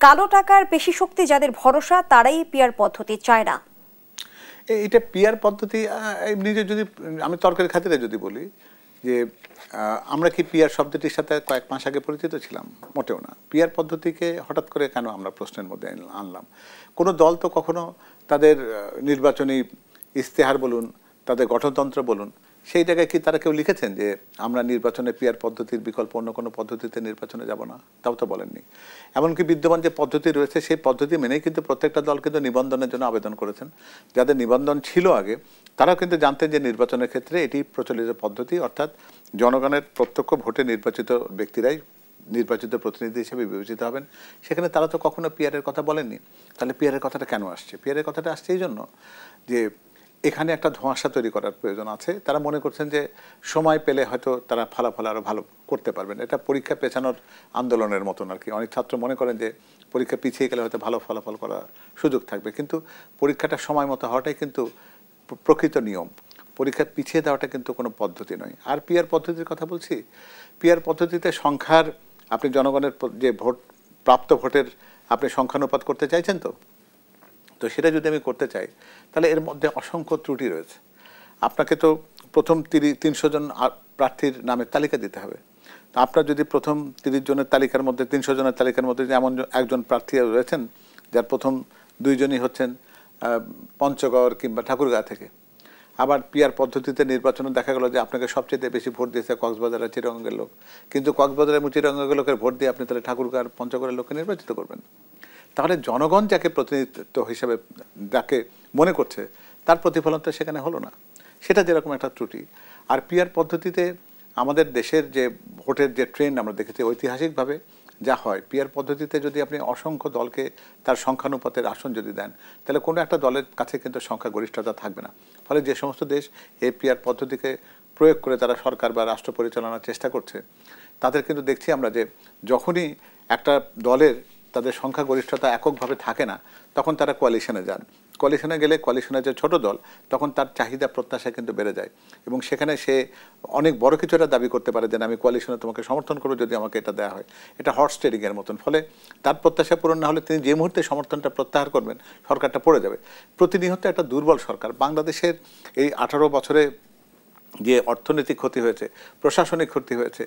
কালো টাকার পেশি শক্তি যাদের ভরসা, তারাই পিআর পদ্ধতি চায় না। এটা পিআর পদ্ধতি নিজে যদি আমি তর্কের খাতিরে যদি বলি যে আমরা কি পিআর শব্দটির সাথে কয়েক মাস আগে পরিচিত ছিলাম? মোটেও না। পিআর পদ্ধতিকে হঠাৎ করে কেন আমরা প্রশ্নের মধ্যে আনলাম? কোনো দল তো কখনো তাদের নির্বাচনী ইশতেহার বলুন, তাদের গঠনতন্ত্র বলুন, সেই জায়গায় কি তারা কেউ লিখেছেন যে আমরা নির্বাচনে পিআর পদ্ধতির বিকল্প অন্য কোনো পদ্ধতিতে নির্বাচনে যাব না? তাও তো বলেননি। এমনকি বিদ্যমান যে পদ্ধতি রয়েছে সেই পদ্ধতি মেনেই কিন্তু প্রত্যেকটা দল কিন্তু নিবন্ধনের জন্য আবেদন করেছেন। যাদের নিবন্ধন ছিল আগে, তারাও কিন্তু জানতেন যে নির্বাচনের ক্ষেত্রে এটি প্রচলিত পদ্ধতি, অর্থাৎ জনগণের প্রত্যক্ষ ভোটে নির্বাচিত ব্যক্তিরাই নির্বাচিত প্রতিনিধি হিসেবে বিবেচিত হবেন। সেখানে তারা তো কখনো পিআরের কথা বলেননি। তাহলে পিআরের কথাটা কেন আসছে? পিআরের কথাটা আসছে এই জন্য যে এখানে একটা ধোঁয়াশা তৈরি করার প্রয়োজন আছে। তারা মনে করছেন যে সময় পেলে হয়তো তারা ফলাফল আরও ভালো করতে পারবেন। এটা পরীক্ষা পেছানোর আন্দোলনের মতন আর কি। অনেক ছাত্র মনে করেন যে পরীক্ষা পিছিয়ে গেলে হয়তো ভালো ফলাফল করার সুযোগ থাকবে, কিন্তু পরীক্ষাটা সময় মতো হওয়াটাই কিন্তু প্রকৃত নিয়ম। পরীক্ষা পিছিয়ে দেওয়াটা কিন্তু কোনো পদ্ধতি নয়। আর পিআর পদ্ধতির কথা বলছি, পিআর পদ্ধতিতে সংখ্যার আপনি জনগণের যে ভোট, প্রাপ্ত ভোটের আপনি সংখ্যানুপাত করতে চাইছেন, তো সেটা যদি আমি করতে চাই তাহলে এর মধ্যে অসংখ্য ত্রুটি রয়েছে। আপনাকে তো প্রথম ৩০০ জন প্রার্থীর নামের তালিকা দিতে হবে। তো আপনার যদি প্রথম ৩০ জনের তালিকার মধ্যে, ৩০০ জনের তালিকার মধ্যে এমন একজন প্রার্থী রয়েছেন যার প্রথম দুইজনই হচ্ছেন পঞ্চগড় কিংবা ঠাকুরগাঁ থেকে। আবার পিআর পদ্ধতিতে নির্বাচনে দেখা গেল যে আপনাকে সবচেয়ে বেশি ভোট দিয়েছে কক্সবাজার আর চিটাগংয়ের লোক, কিন্তু কক্সবাজার এবং চিটাগংয়ের লোকের ভোট দিয়ে আপনি তাহলে ঠাকুরগাঁ আর পঞ্চগড়ের লোককে নির্বাচিত করবেন? তাহলে জনগণ যাকে প্রতিনিধিত্ব হিসেবে যাকে মনে করছে তার প্রতিফলন তো সেখানে হলো না। সেটা যেরকম একটা ত্রুটি। আর পিআর পদ্ধতিতে আমাদের দেশের যে ভোটের যে ট্রেন্ড আমরা দেখেছি ঐতিহাসিকভাবে যা হয়, পিআর পদ্ধতিতে যদি আপনি অসংখ্য দলকে তার সংখ্যানুপাতের আসন যদি দেন, তাহলে কোনো একটা দলের কাছে কিন্তু সংখ্যাগরিষ্ঠতা থাকবে না। ফলে যে সমস্ত দেশ এই পিআর পদ্ধতিকে প্রয়োগ করে তারা সরকার বা রাষ্ট্র পরিচালনার চেষ্টা করছে, তাদের কিন্তু দেখছি আমরা যে যখনই একটা দলের তাদের সংখ্যাগরিষ্ঠতা এককভাবে থাকে না, তখন তারা কোয়ালিশনে যান। কোয়ালিশনে গেলে কোয়ালিশনের যে ছোট দল, তখন তার চাহিদা প্রত্যাশা কিন্তু বেড়ে যায় এবং সেখানে সে অনেক বড় কিছু একটা দাবি করতে পারে যে আমি কোয়ালিশনে তোমাকে সমর্থন করবো যদি আমাকে এটা দেওয়া হয়। এটা হর্স ট্রেডিংয়ের মতন। ফলে তার প্রত্যাশা পূরণ না হলে তিনি যে মুহূর্তে সমর্থনটা প্রত্যাহার করবেন, সরকারটা পড়ে যাবে। প্রতিনিয়ত একটা দুর্বল সরকার। বাংলাদেশের এই 18 বছরে যে অর্থনৈতিক ক্ষতি হয়েছে, প্রশাসনিক ক্ষতি হয়েছে,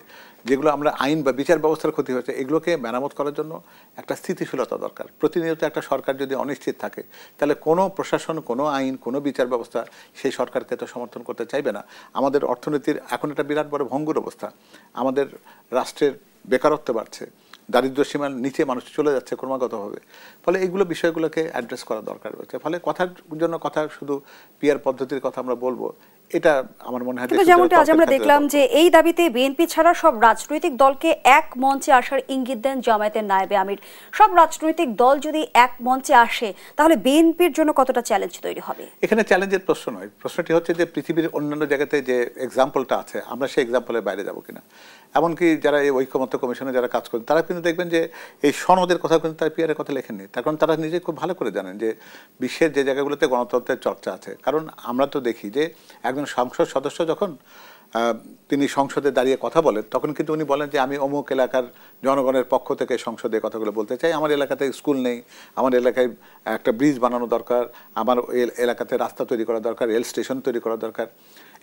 যেগুলো আমরা আইন বা বিচার ব্যবস্থার ক্ষতি হয়েছে, এগুলোকে মেরামত করার জন্য একটা স্থিতিশীলতা দরকার। প্রতিনিয়ত একটা সরকার যদি অনিশ্চিত থাকে, তাহলে কোনো প্রশাসন, কোনো আইন, কোনো বিচার ব্যবস্থা সেই সরকারকে তো সমর্থন করতে চাইবে না। আমাদের অর্থনীতির এখন একটা বিরাট বড় ভঙ্গুর অবস্থা। আমাদের রাষ্ট্রের বেকারত্ব বাড়ছে, দারিদ্র্য সীমার নিচে মানুষ চলে যাচ্ছে ক্রমাগতভাবে। ফলে এইগুলো বিষয়গুলোকে অ্যাড্রেস করা দরকার রয়েছে। ফলে কথার জন্য কথা শুধু পিআর পদ্ধতির কথা আমরা বলবো, এটা আমার মনে হয়। কিন্তু যেমনটা আজ আমরা দেখলাম যে এই দাবিতে বিএনপি ছাড়া সব রাজনৈতিক দলকে এক মঞ্চে আসার ইঙ্গিত দেন জামায়াতের নায়েবে আমির। সব রাজনৈতিক দল যদি এক মঞ্চে আসে, তাহলে বিএনপির জন্য কতটা চ্যালেঞ্জ তৈরি হবে? এখানে চ্যালেঞ্জের প্রশ্ন নয়, প্রশ্নটি হচ্ছে যে পৃথিবীর অন্যান্য জায়গাতে যে এক্সাম্পলটা আছে, আমরা সেই এক্সাম্পলের বাইরে যাবো কিনা। এমনকি যারা এই ঐক্যমত্য কমিশনে যারা কাজ করেন, তারা কিন্তু দেখবেন যে এই সনদের কথা কিন্তু তারা পিআরের কথা লেখেননি। তার কারণ তারা নিজে খুব ভালো করে জানেন যে বিশ্বের যে জায়গাগুলোতে গণতন্ত্রের চর্চা আছে। কারণ আমরা তো দেখি যে একজন সংসদ সদস্য যখন তিনি সংসদে দাঁড়িয়ে কথা বলেন, তখন কিন্তু উনি বলেন যে আমি অমুক এলাকার জনগণের পক্ষ থেকে সংসদে কথাগুলো বলতে চাই। আমার এলাকাতে স্কুল নেই, আমার এলাকায় একটা ব্রিজ বানানো দরকার, আমার এলাকাতে রাস্তা তৈরি করা দরকার, রেল স্টেশন তৈরি করা দরকার।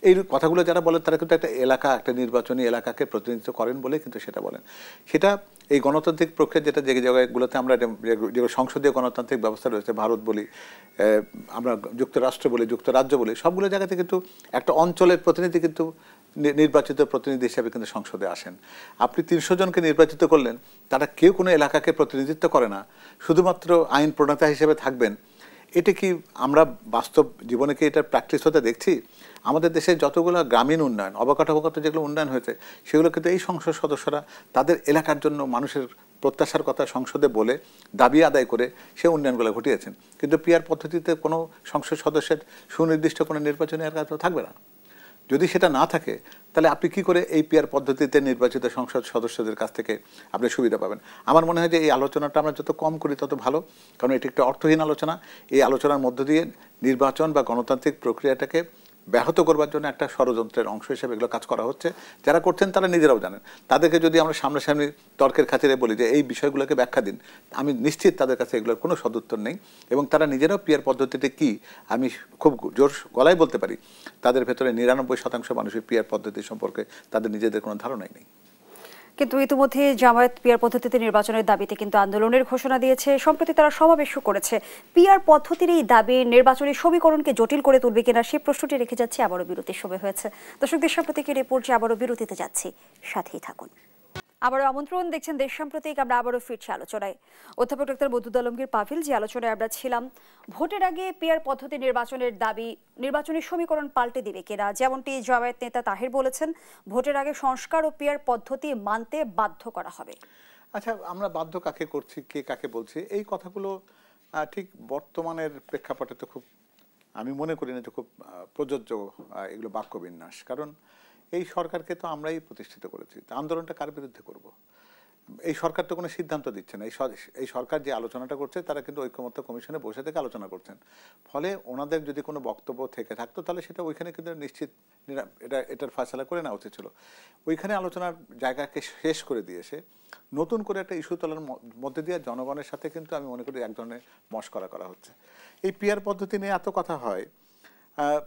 এই কথাগুলো যারা বলেন তারা কিন্তু একটা এলাকা, একটা নির্বাচনী এলাকাকে প্রতিনিধিত্ব করেন বলে কিন্তু সেটা বলেন। সেটা এই গণতান্ত্রিক প্রক্রিয়া যেটা যে জায়গাগুলোতে আমরা যে সংসদীয় গণতান্ত্রিক ব্যবস্থা রয়েছে, ভারত বলি, আমরা যুক্তরাষ্ট্র বলি, যুক্তরাজ্য বলি, সবগুলো জায়গাতে কিন্তু একটা অঞ্চলের প্রতিনিধি কিন্তু নির্বাচিত প্রতিনিধি হিসেবে কিন্তু সংসদে আসেন। আপনি 300 জনকে নির্বাচিত করলেন, তারা কেউ কোনো এলাকাকে প্রতিনিধিত্ব করে না, শুধুমাত্র আইন প্রণেতা হিসেবে থাকবেন। এটা কি আমরা বাস্তব জীবনে কি এটা প্র্যাকটিস হতে দেখছি? আমাদের দেশে যতগুলো গ্রামীণ উন্নয়ন, অবকাঠামোগত যেগুলো উন্নয়ন হয়েছে, সেগুলো কিন্তু এই সংসদ সদস্যরা তাদের এলাকার জন্য মানুষের প্রত্যাশার কথা সংসদে বলে দাবি আদায় করে সে উন্নয়নগুলো ঘটিয়েছেন। কিন্তু পিআর পদ্ধতিতে কোনো সংসদ সদস্যের সুনির্দিষ্ট কোনো নির্বাচনী এলাকা তো থাকবে না। যদি সেটা না থাকে, তাহলে আপনি কি করে এই পিআর পদ্ধতিতে নির্বাচিত সংসদ সদস্যদের কাছ থেকে আপনি সুবিধা পাবেন? আমার মনে হয় যে এই আলোচনাটা আমরা যত কম করি তত ভালো, কারণ এটি একটা অর্থহীন আলোচনা। এই আলোচনার মধ্য দিয়ে নির্বাচন বা গণতান্ত্রিক প্রক্রিয়াটাকে ব্যাহত করবার জন্য একটা ষড়যন্ত্রের অংশ হিসেবে এগুলো কাজ করা হচ্ছে। যারা করছেন তারা নিজেরাও জানেন। তাদেরকে যদি আমরা সামনাসামনি তর্কের খাতিরে বলি যে এই বিষয়গুলোকে ব্যাখ্যা দিন, আমি নিশ্চিত তাদের কাছে এগুলোর কোনো সদুত্তর নেই এবং তারা নিজেরাও পিআর পদ্ধতিতে কি, আমি খুব জোর গলায় বলতে পারি, তাদের ভেতরে 99% মানুষের পিআর পদ্ধতি সম্পর্কে তাদের নিজেদের কোনো ধারণাই নেই। কিন্তু ইতিমধ্যে জামায়াত পিআর পদ্ধতিতে নির্বাচনের দাবিতে কিন্তু আন্দোলনের ঘোষণা দিয়েছে। সম্প্রতি তারা সমাবেশও করেছে। পিআর পদ্ধতির এই দাবি নির্বাচনী সমীকরণকে জটিল করে তুলবে কিনা সেই প্রশ্নটি রেখে যাচ্ছে। আবারও বিরতির সময় হয়েছে। দর্শক, দেশ সাম্প্রতিক রিপোর্টে আবারও বিরতিতে যাচ্ছি, সাথেই থাকুন। আবারও আমন্ত্রণ, দেখছেন দেশ সাম্প্রতিক। আমরা আবারও ফিরছি আলোচনায়। অধ্যাপক ডক্টর মওদুদ আলমগীর পাভিল, যে আলোচনায় আমরা ছিলাম, ভোটের আগে পিআর পদ্ধতি নির্বাচনের দাবি নির্বাচনী সমীকরণ পাল্টে দিবে কিনা। যেমনটি জামায়াত নেতা তাহের বলেছেন, ভোটের আগে সংস্কার ও পিআর পদ্ধতি মানতে বাধ্য করা হবে। আচ্ছা, আমরা বাধ্য কাকে করছি, কে কাকে বলছি, এই কথাগুলো ঠিক বর্তমানের প্রেক্ষাপটে তো খুব, আমি মনে করি না যে খুব প্রযোজ্য এগুলো বাক্যবিন্যাস। কারণ এই সরকারকে তো আমরাই প্রতিষ্ঠিত করেছি, আন্দোলনটা কার বিরুদ্ধে করব? এই সরকার তো কোনো সিদ্ধান্ত দিচ্ছে না। এই সরকার যে আলোচনাটা করছে, তারা কিন্তু ঐক্যমত্য কমিশনে বসে থেকে আলোচনা করছেন। ফলে ওনাদের যদি কোনো বক্তব্য থেকে থাকতো, তাহলে সেটা ওইখানে কিন্তু নিশ্চিত এটার ফয়সালা করে নেওয়া উচিত ছিল। ওইখানে আলোচনার জায়গাকে শেষ করে দিয়েছে, নতুন করে একটা ইস্যু তোলার মধ্যে দিয়ে জনগণের সাথে কিন্তু আমি মনে করি এক ধরনের মশকরা করা হচ্ছে। এই পিআর পদ্ধতি নিয়ে এত কথা হয়।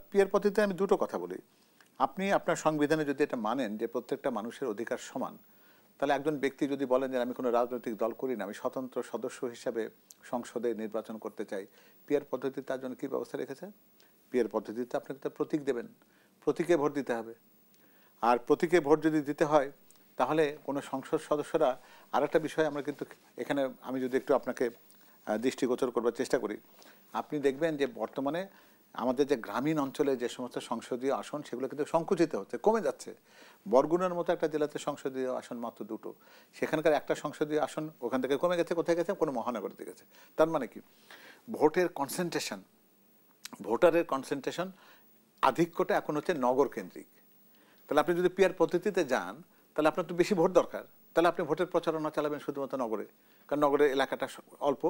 পিআর পদ্ধতিতে আমি দুটো কথা বলি। আপনি আপনার সংবিধানে যদি এটা মানেন যে প্রত্যেকটা মানুষের অধিকার সমান, তাহলে একজন ব্যক্তি যদি বলেন যে আমি কোনো রাজনৈতিক দল করি না, আমি স্বতন্ত্র সদস্য হিসাবে সংসদে নির্বাচন করতে চাই, পিয়ার পদ্ধতি তার জন্য কী ব্যবস্থা রেখেছে? পিয়ার পদ্ধতিতে আপনাকে তো প্রতীক দেবেন, প্রতীকে ভোট দিতে হবে। আর প্রতীকে ভোট যদি দিতে হয় তাহলে কোনো সংসদ সদস্যরা, আর একটা বিষয় আমরা কিন্তু এখানে আমি যদি একটু আপনাকে দৃষ্টিগোচর করবার চেষ্টা করি, আপনি দেখবেন যে বর্তমানে আমাদের যে গ্রামীণ অঞ্চলে যে সমস্ত সংসদীয় আসন সেগুলো কিন্তু সংকুচিত হচ্ছে, কমে যাচ্ছে। বরগুনার মতো একটা জেলাতে সংসদীয় আসন মাত্র 2টো, সেখানকার একটা সংসদীয় আসন ওখান থেকে কমে গেছে। কোথায় গেছে? কোনো মহানগরীতে গেছে। তার মানে কি, ভোটের কনসেন্ট্রেশন, ভোটারের কনসেন্ট্রেশন আধিক্যটা এখন হচ্ছে নগর কেন্দ্রিক। তাহলে আপনি যদি পিয়ার পদ্ধতিতে যান তাহলে আপনার তো বেশি ভোট দরকার, তাহলে আপনি ভোটের প্রচারণা চালাবেন শুধুমাত্র নগরে, কারণ নগরের এলাকাটা অল্প,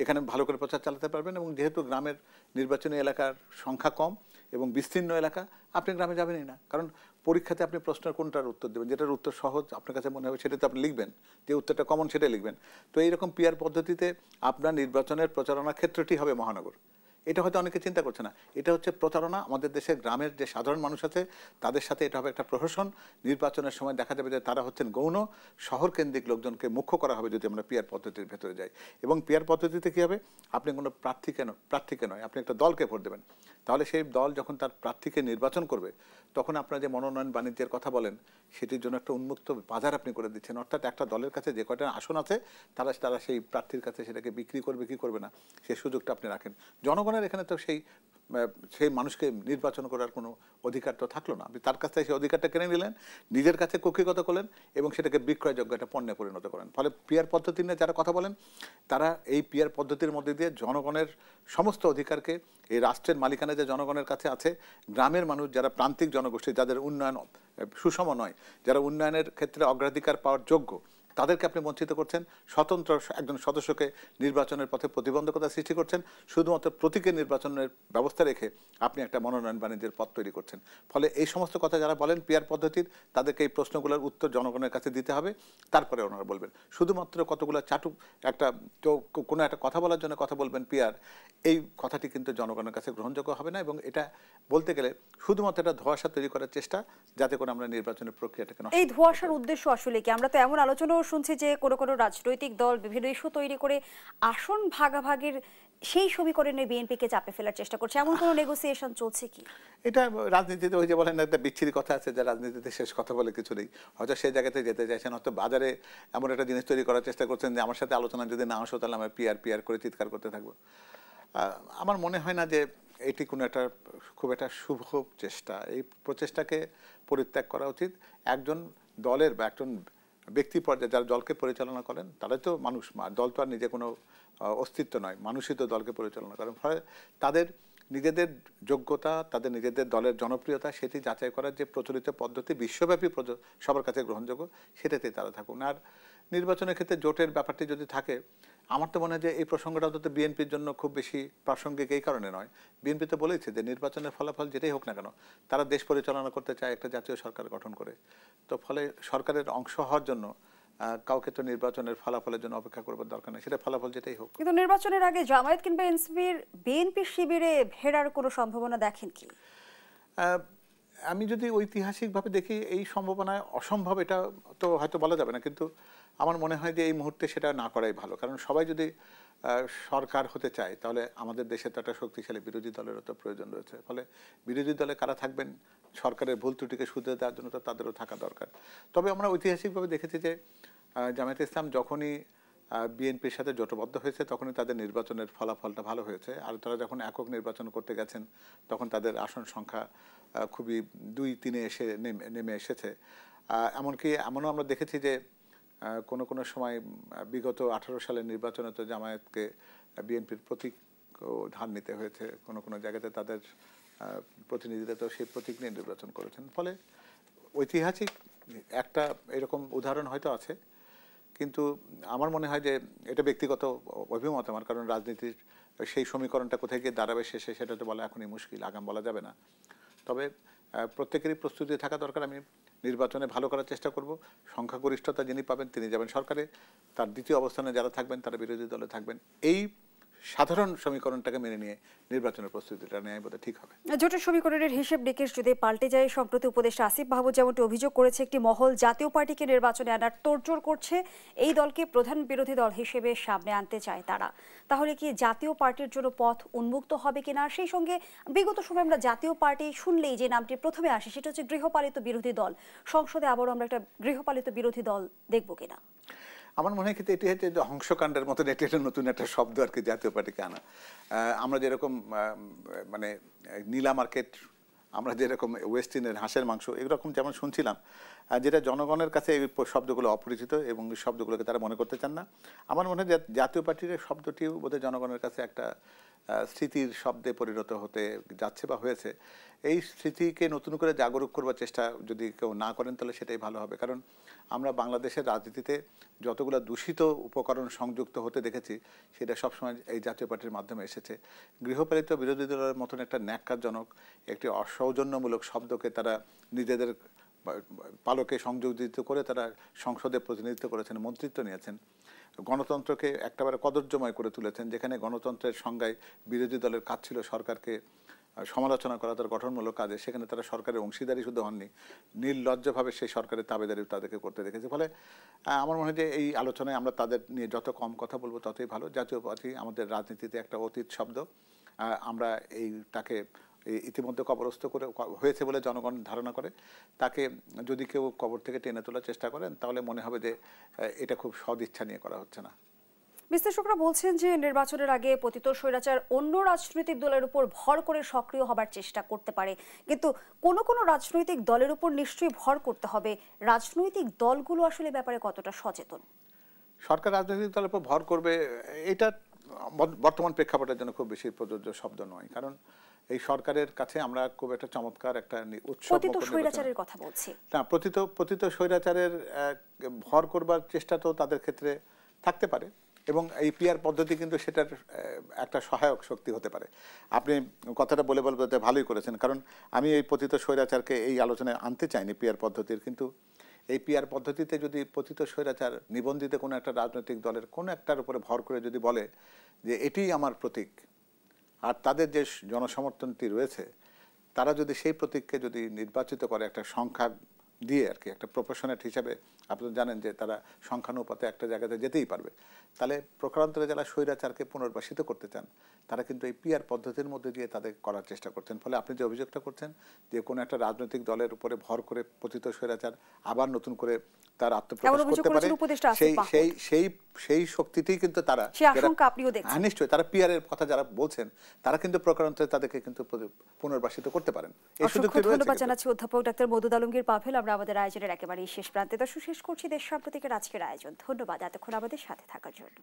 এখানে ভালো করে প্রচার চালাতে পারবেন। এবং যেহেতু গ্রামের নির্বাচনী এলাকার সংখ্যা কম এবং বিস্তীর্ণ এলাকা, আপনি গ্রামে যাবেনই না। কারণ পরীক্ষাতে আপনি প্রশ্নের কোনটার উত্তর দেবেন, যেটার উত্তর সহজ আপনার কাছে মনে হবে সেটাতে আপনি লিখবেন, যে উত্তরটা কমন সেটাই লিখবেন। তো এইরকম পিয়ার পদ্ধতিতে আপনার নির্বাচনের প্রচারণার ক্ষেত্রটি হবে মহানগর। এটা হয়তো অনেকে চিন্তা করছে না, এটা হচ্ছে প্রচারণা। আমাদের দেশের গ্রামের যে সাধারণ মানুষ আছে তাদের সাথে এটা হবে একটা প্রহসন। নির্বাচনের সময় দেখা যাবে যে তারা হচ্ছেন গৌণ, শহর কেন্দ্রিক লোকজনকে মুখ্য করা হবে যদি আমরা পিয়ার পদ্ধতির ভেতরে যাই। এবং পিয়ার পদ্ধতিতে কী হবে, আপনি কোনো প্রার্থীকে নয়, আপনি একটা দলকে ভোট দেবেন। তাহলে সেই দল যখন তার প্রার্থীকে নির্বাচন করবে তখন আপনার যে মনোনয়ন বাণিজ্যের কথা বলেন সেটির জন্য একটা উন্মুক্ত বাজার আপনি করে দিচ্ছেন। অর্থাৎ একটা দলের কাছে যে কয়টা আসন আছে তারা সেই প্রার্থীর কাছে সেটাকে বিক্রি করবে কি করবে না সেই সুযোগটা আপনি রাখেন। জনগণের এখানে তো সেই মানুষকে নির্বাচন করার কোনো অধিকার তো থাকলো না। আপনি তার কাছ থেকে সেই অধিকারটা কিনে নিলেন, নিজের কাছে কক্ষিগত করলেন এবং সেটাকে বিক্রয়যোগ্য একটা পণ্যে পরিণত করেন। ফলে পিয়ার পদ্ধতি নিয়ে যারা কথা বলেন তারা এই পিয়ার পদ্ধতির মধ্যে দিয়ে জনগণের সমস্ত অধিকারকে, এই রাষ্ট্রের মালিকানা যে জনগণের কাছে আছে, গ্রামের মানুষ যারা প্রান্তিক জনগোষ্ঠী, যাদের উন্নয়ন সুষম নয়, যারা উন্নয়নের ক্ষেত্রে অগ্রাধিকার পাওয়ার যোগ্য, তাদেরকে আপনি বঞ্চিত করছেন। স্বতন্ত্র একজন সদস্যকে নির্বাচনের পথে প্রতিবন্ধকতা সৃষ্টি করছেন। শুধুমাত্র প্রতীকের নির্বাচনের ব্যবস্থা রেখে আপনি একটা মনোনয়ন বাণিজ্যের পথ তৈরি করছেন। ফলে এই সমস্ত কথা যারা বলেন পিয়ার পদ্ধতির, তাদেরকে এই প্রশ্নগুলোর উত্তর জনগণের কাছে দিতে হবে, তারপরে ওনারা বলবেন। শুধুমাত্র কতগুলো চাটুক একটা কোনো একটা কথা বলার জন্য কথা বলবেন পিয়ার, এই কথাটি কিন্তু জনগণের কাছে গ্রহণযোগ্য হবে না। এবং এটা বলতে গেলে শুধুমাত্র একটা ধোঁয়াশা তৈরি করার চেষ্টা, যাতে করে আমরা নির্বাচনের প্রক্রিয়াটাকে নষ্ট। এই ধোঁয়াশার উদ্দেশ্য আসলে কি? আমরা তো এমন আলোচনাও শুনছি যে কোনো রাজনৈতিক দল বিভিন্ন ইস্যু তৈরি করে আসন ভাগাভাগির সেই সমীকরণে বিএনপিকে চাপে ফেলার চেষ্টা করছে, এমন কোনো নেগোসিয়েশন চলছে কি? এটা রাজনীতিতে ওই যে বলেন একটা বিচ্ছিরি কথা আছে যে রাজনীতিতে শেষ কথা বলে কিছু নেই। হয়তো সেই জায়গাতে যেতে চাইছেন, হয়তো বাজারে এমন একটা জিনিস তৈরি করার চেষ্টা করছেন যে আমার সাথে আলোচনা যদি না আসো তাহলে আমার পিয়ার করে চিৎকার করতে থাকবো। আমার মনে হয় না যে এটি কোনো একটা খুব একটা শুভ চেষ্টা। এই প্রচেষ্টাকে পরিত্যাগ করা উচিত। একজন দলের বা একজন ব্যক্তি পর্যায়ে যারা দলকে পরিচালনা করেন তারা তো মানুষ, দল তো আর নিজে কোনো অস্তিত্ব নয়, মানুষই তো দলকে পরিচালনা করেন। ফলে তাদের নিজেদের যোগ্যতা, তাদের নিজেদের দলের জনপ্রিয়তা, সেটি যাচাই করার যে প্রচলিত পদ্ধতি বিশ্বব্যাপী সবার কাছে গ্রহণযোগ্য, সেটাতেই তারা থাকুন। আর নির্বাচনের ক্ষেত্রে জোটের ব্যাপারটি যদি থাকে, আমার তো মনে হয় যে এই প্রসঙ্গটা অন্তত বিএনপির জন্য খুব বেশি প্রাসঙ্গিক এই কারণে নয়। বিএনপি তো বলেছে যে নির্বাচনের ফলাফল যেটাই হোক না কেন তারা দেশ পরিচালনা করতে চায় একটা জাতীয় সরকার গঠন করে। তো ফলে সরকারের অংশ হওয়ার জন্য কাউকে তো নির্বাচনের ফলাফলের জন্য অপেক্ষা করবার দরকার নেই, সেটা ফলাফল যেটাই হোক। কিন্তু নির্বাচনের আগে জামায়াত কিংবা বিএনপি শিবিরে ভেড়ার কোনো সম্ভাবনা দেখেন কি? আমি যদি ঐতিহাসিকভাবে দেখি এই সম্ভাবনায় অসম্ভব এটা তো হয়তো বলা যাবে না, কিন্তু আমার মনে হয় যে এই মুহূর্তে সেটা না করাই ভালো। কারণ সবাই যদি সরকার হতে চায় তাহলে আমাদের দেশে তো একটা শক্তিশালী বিরোধী দলেরও তো প্রয়োজন রয়েছে। ফলে বিরোধী দলে কারা থাকবেন, সরকারের ভুল ত্রুটিকে শুধরে দেওয়ার জন্য তো তাদেরও থাকা দরকার। তবে আমরা ঐতিহাসিকভাবে দেখেছি যে জামায়াতে ইসলাম যখনই বিএনপির সাথে জোটবদ্ধ হয়েছে তখনই তাদের নির্বাচনের ফলাফলটা ভালো হয়েছে। আর তারা যখন একক নির্বাচন করতে গেছেন তখন তাদের আসন সংখ্যা খুবই 2-3-এ নেমে এসেছে। এমনকি এমনও আমরা দেখেছি যে কোনো সময় বিগত 18 সালের নির্বাচনে তো জামায়াতকে বিএনপির প্রতীক ধার নিতে হয়েছে, কোনো জায়গাতে তাদের প্রতিনিধিরা তো সেই প্রতীক নিয়ে নির্বাচন করেছেন। ফলে ঐতিহাসিক একটা এরকম উদাহরণ হয়তো আছে, কিন্তু আমার মনে হয় যে এটা ব্যক্তিগত অভিমত আমার, কারণ রাজনীতির সেই সমীকরণটা কোথায় গিয়ে দাঁড়াবে শেষে সেটা তো বলা এখনই মুশকিল, আগাম বলা যাবে না। তবে প্রত্যেকেরই প্রস্তুতি থাকা দরকার। আমি নির্বাচনে ভালো করার চেষ্টা করব, সংখ্যাগরিষ্ঠতা যিনি পাবেন তিনি যাবেন সরকারে, তার দ্বিতীয় অবস্থানে যারা থাকবেন তারা বিরোধী দলে থাকবেন। এই সাধারণ সমীকরণটাকে মেনে নিয়ে নির্বাচনের প্রস্তুতিটা নেয় বোধহয় ঠিক হবে। জোটের সমীকরণের হিসেব নিকেশ যদি পাল্টে যায়, সম্প্রতি উপদেষ্টা আসিফ মাহমুদ যেমনটি অভিযোগ করেছে, একটি মহল জাতীয় পার্টিকে নির্বাচনে আনার তোড়জোড় করছে, এই দলকে প্রধান বিরোধী দল হিসেবে সামনে আনতে চায় তারা। তাহলে কি জাতীয় পার্টির জন্য পথ উন্মুক্ত হবে কিনা? সেই সঙ্গে বিগত সময় আমরা জাতীয় পার্টি শুনলেই যে নামটি প্রথমে আসে সেটা হচ্ছে গৃহপালিত বিরোধী দল। সংসদে আবারও আমরা একটা গৃহপালিত বিরোধী দল দেখব কিনা? আমার মনে হয় কিন্তু এটি হচ্ছে হংসকাণ্ডের মতন এটি একটা নতুন একটা শব্দ আর কি, জাতীয় পার্টিকে আনা। আমরা যেরকম মানে নীলা মার্কেট, আমরা যেরকম ওয়েস্ট ইন্ডিয়ান হাঁসের মাংস এরকম যেমন শুনছিলাম, যেটা জনগণের কাছে এই শব্দগুলো অপরিচিত এবং এই শব্দগুলোকে তারা মনে করতে চান না। আমার মনে হয় জাতীয় পার্টির শব্দটিও বোধহয় জনগণের কাছে একটা স্মৃতির শব্দে পরিণত হতে যাচ্ছে বা হয়েছে। এই স্মৃতিকে নতুন করে জাগরুক করবার চেষ্টা যদি কেউ না করেন তাহলে সেটাই ভালো হবে। কারণ আমরা বাংলাদেশের রাজনীতিতে যতগুলো দূষিত উপকরণ সংযুক্ত হতে দেখেছি সেটা সবসময় এই জাতীয় পার্টির মাধ্যমে এসেছে। গৃহপালিত বিরোধী দলের মতন একটা ন্যাক্কারজনক, একটি অসৌজন্যমূলক শব্দকে তারা নিজেদের পালকে সংযোজিত করে তারা সংসদে প্রতিনিধিত্ব করেছেন, মন্ত্রিত্ব নিয়েছেন, গণতন্ত্রকে একেবারে কদর্যময় করে তুলেছেন। যেখানে গণতন্ত্রের সংজ্ঞায় বিরোধী দলের কাজ ছিল সরকারকে সমালোচনা করা তার গঠনমূলক কাজে, সেখানে তারা সরকারের অংশীদারি শুধু হননি, নির্লজ্জভাবে সেই সরকারের তাবেদারি তাদেরকে করতে দেখেছে। ফলে আমার মনে হয় যে এই আলোচনায় আমরা তাদের নিয়ে যত কম কথা বলবো ততই ভালো। জাতীয় পার্টি আমাদের রাজনীতিতে একটা অতীত শব্দ, আমরা তাকে ইতিমধ্যে কবরস্থ করে হয়েছে বলে জনগণ ধারণা করে। তাকে যদি কেউ কবর থেকে টেনে তোলার চেষ্টা করেন তাহলে মনে হবে যে এটা খুব সদ ইচ্ছা নিয়ে করা হচ্ছে না। বিশ্লেষকরা বলছেন যে নির্বাচনের আগে পতিত স্বৈরাচার অন্য রাজনৈতিক দলের উপর ভর করে সক্রিয় হবার চেষ্টা করতে পারে, কিন্তু কোনো কোনো রাজনৈতিক দলের উপর নিশ্চয়ই ভর করতে হবে। রাজনৈতিক দলগুলো আসলে ব্যাপারে কতটা সচেতন? সরকার রাজনৈতিক দলের উপর ভর করবে এটা বর্তমান প্রেক্ষাপটের জন্য খুব বেশি প্রযোজ্য শব্দ নয়। কারণ এই সরকারের কাছে আমরা খুব একটা চমৎকার একটা পতিত স্বৈরাচারের কথা বলছি না, পতিত স্বৈরাচারের ভর করবার চেষ্টা তো তাদের ক্ষেত্রে থাকতে পারে এবং এই পিআর পদ্ধতি কিন্তু সেটার একটা সহায়ক শক্তি হতে পারে। আপনি কথাটা বলে বলতে ভালোই করেছেন, কারণ আমি এই পতিত স্বৈরাচারকে এই আলোচনায় আনতে চাইনি পিআর পদ্ধতির, কিন্তু এই পিআর পদ্ধতিতে যদি পতিত স্বৈরাচার নিবন্ধিত কোনো একটা রাজনৈতিক দলের কোনো একটার উপরে ভর করে যদি বলে যে এটিই আমার প্রতীক, আর তাদের যে জনসমর্থনটি রয়েছে তারা যদি সেই প্রতীককে যদি নির্বাচিত করে একটা সংখ্যা দিয়ে আর কি, একটা প্রপোর্শনেট হিসাবে, আপনি জানেন যে তারা সংখ্যানুপাতে একটা জায়গাতে যেতেই পারবে, তাহলে প্রকারান্তরে যারা স্বৈরাচারকে পুনর্বাসিত করতে চান তারা কিন্তু এই পিআর পদ্ধতির মধ্যে দিয়ে তাদের করার চেষ্টা করছেন। ফলে আপনি যে অভিযোগটা করছেন যে কোনো একটা রাজনৈতিক দলের উপরে ভর করে পতিত স্বৈরাচার আবার নতুন করে তার আত্মপ্রকাশ করতে পারে, সেই শক্তিতেই কিন্তু তারা নিশ্চয়ই তারা পিআর এর কথা যারা বলছেন তারা কিন্তু প্রকারান্তরে তাদেরকে কিন্তু পুনর্বাসিত করতে পারেন। এই সুযোগটি রয়েছে। ধন্যবাদ জানাচ্ছি অধ্যাপক ডাক্তার মওদুদ আলমগীর পাভেল। আমরা আমাদের আয়োজনের একেবারেই শেষ প্রান্তে শেষ করছি দেশ সাম্প্রতিকের আজকের আয়োজন। ধন্যবাদ এতক্ষণ আমাদের সাথে থাকার জন্য।